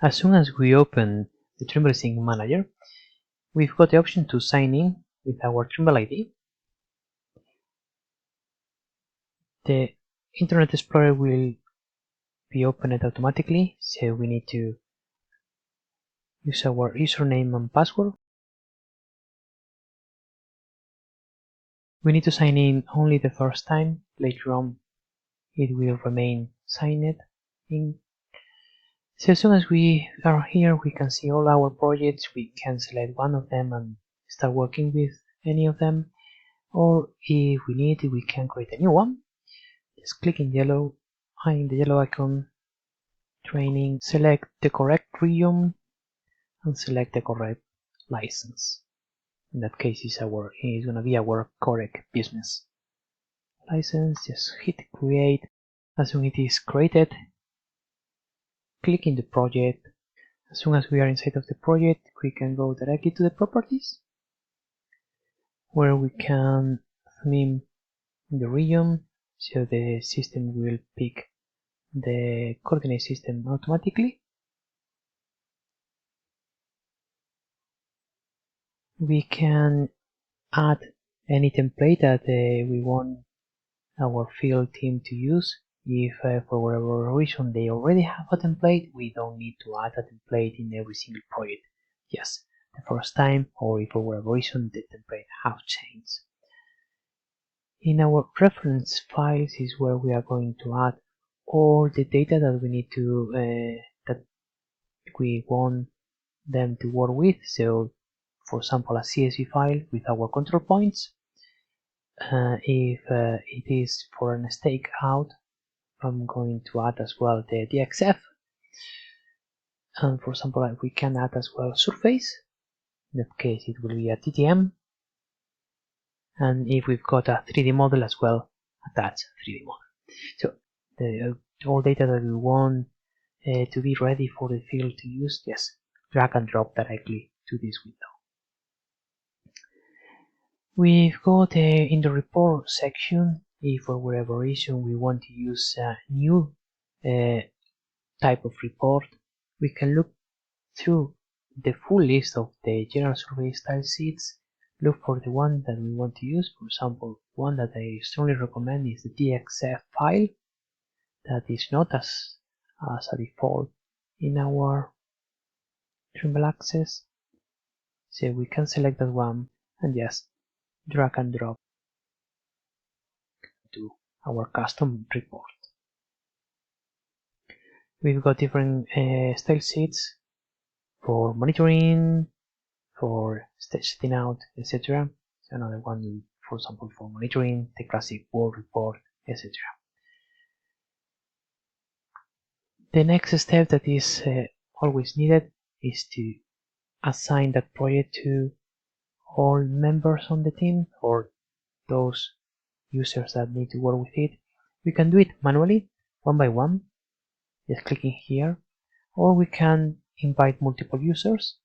As soon as we open the Trimble Sync Manager, we've got the option to sign in with our Trimble ID. The Internet Explorer will be opened automatically, so we need to use our username and password. We need to sign in only the first time. Later on it will remain signed in. So as soon as we are here, we can see all our projects. We can select one of them and start working with any of them, or if we need, we can create a new one. Just click in the yellow icon, training, select the correct region and select the correct license. In that case, it's gonna be our correct business license. Just hit create. As soon as it is created, click in the project. As soon as we are inside of the project, we can go directly to the properties, where we can theme the region, so the system will pick the coordinate system automatically. We can add any template that we want our field team to use. If for whatever reason they already have a template, we don't need to add a template in every single project. Yes, the first time, or if for whatever reason the template have changed. In our reference files is where we are going to add all the data that we need to that we want them to work with. So, for example, a CSV file with our control points. If it is for a stakeout, I'm going to add as well the DXF. And for example, we can add as well surface. In that case, it will be a TTM. And if we've got a 3D model as well, attach a 3D model. So the all data that we want to be ready for the field to use, just drag and drop directly to this window. We've got in the report section, if for whatever reason we want to use a new type of report, we can look through the full list of the general survey style sheets, look for the one that we want to use. For example, one that I strongly recommend is the DXF file, that is not as a default in our Trimble Access. So we can select that one and just drag and drop to our custom report. We've got different style sheets for monitoring, for stage setting out, etc. So another one, for example, for monitoring, the classic world report, etc. The next step that is always needed is to assign that project to all members on the team, or those users that need to work with it. We can do it manually, one by one, just clicking here, or we can invite multiple users.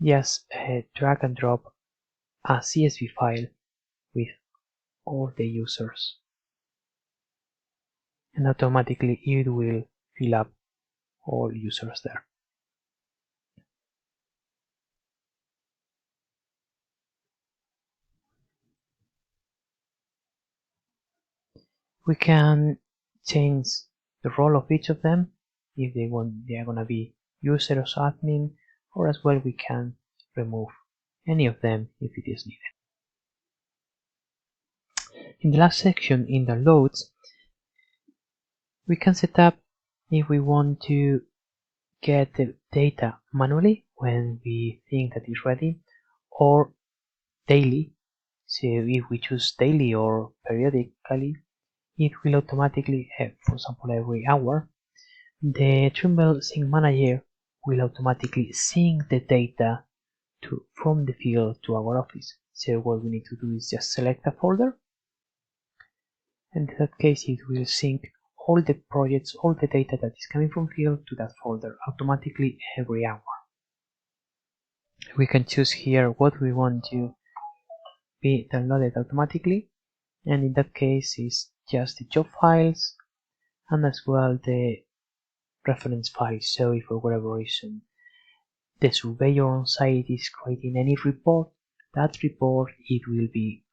Just drag and drop a CSV file with all the users, and automatically it will fill up all users there. We can change the role of each of them, if they are gonna be users or admin, or as well we can remove any of them if it is needed. In the last section, in the loads, we can set up if we want to get the data manually when we think that it's ready, or daily. So if we choose daily or periodically, it will automatically, for example, every hour, the Trimble Sync Manager will automatically sync the data from the field to our office. So what we need to do is just select a folder, and in that case it will sync all the projects, all the data that is coming from field to that folder automatically every hour. We can choose here what we want to be downloaded automatically, and in that case it's just the job files and as well the reference file. So if for whatever reason the surveyor on site is creating any report, that report it will be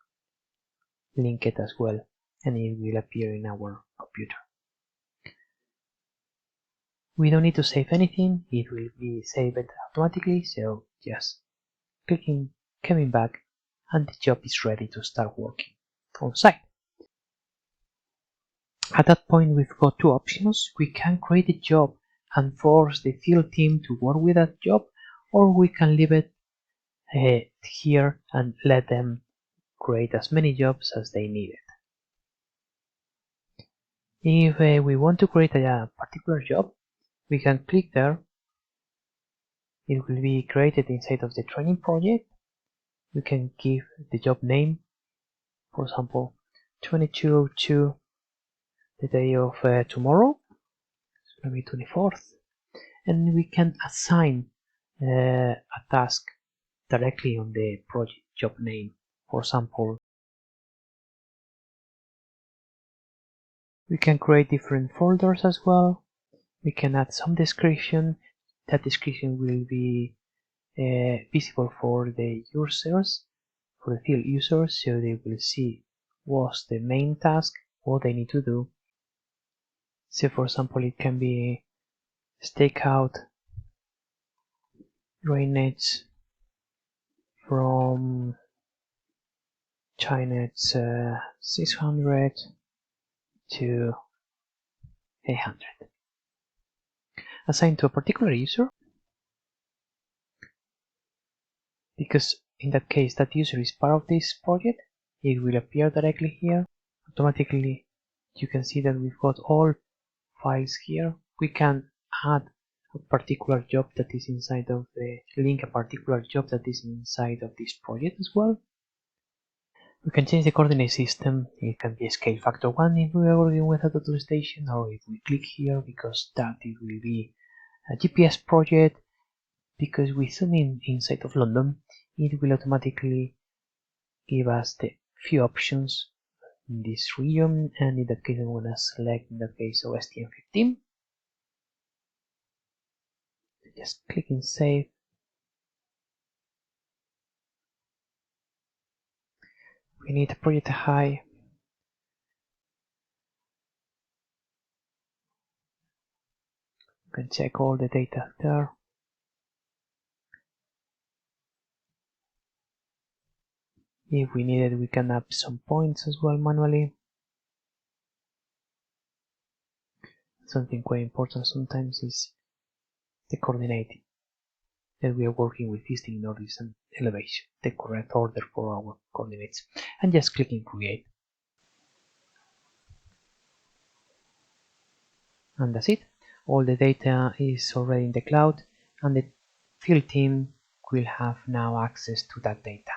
linked as well, and it will appear in our computer. We don't need to save anything, it will be saved automatically, so just coming back, and the job is ready to start working on site. At that point we've got two options. We can create a job and force the field team to work with that job, or we can leave it here and let them create as many jobs as they need it. If we want to create a particular job, we can click there. It will be created inside of the training project. We can give the job name, for example 2202, the day of tomorrow, it's going to be 24th, and we can assign a task directly on the project job name. For example, we can create different folders as well. We can add some description. That description will be visible for the users, for the field users, so they will see what's the main task, what they need to do. So for example, it can be stake out drainage from China 600 to 800, assigned to a particular user, because in that case that user is part of this project. It will appear directly here automatically. You can see that we've got all files here. We can add a particular job that is inside of the link, a particular job that is inside of this project as well. We can change the coordinate system. It can be scale factor 1 if we are working with a total station, or if we click here, because that it will be a GPS project, because we zoom in inside of London, it will automatically give us the few options in this region, and in that case I'm going to select, in that case, OSTM 15. Just click in save. We need a project high. You can check all the data there. If we need it, we can add some points as well manually. Something quite important sometimes is the coordinate that we are working with is the northeast and elevation, the correct order for our coordinates, and just click in create. And that's it. All the data is already in the cloud, and the field team will have now access to that data.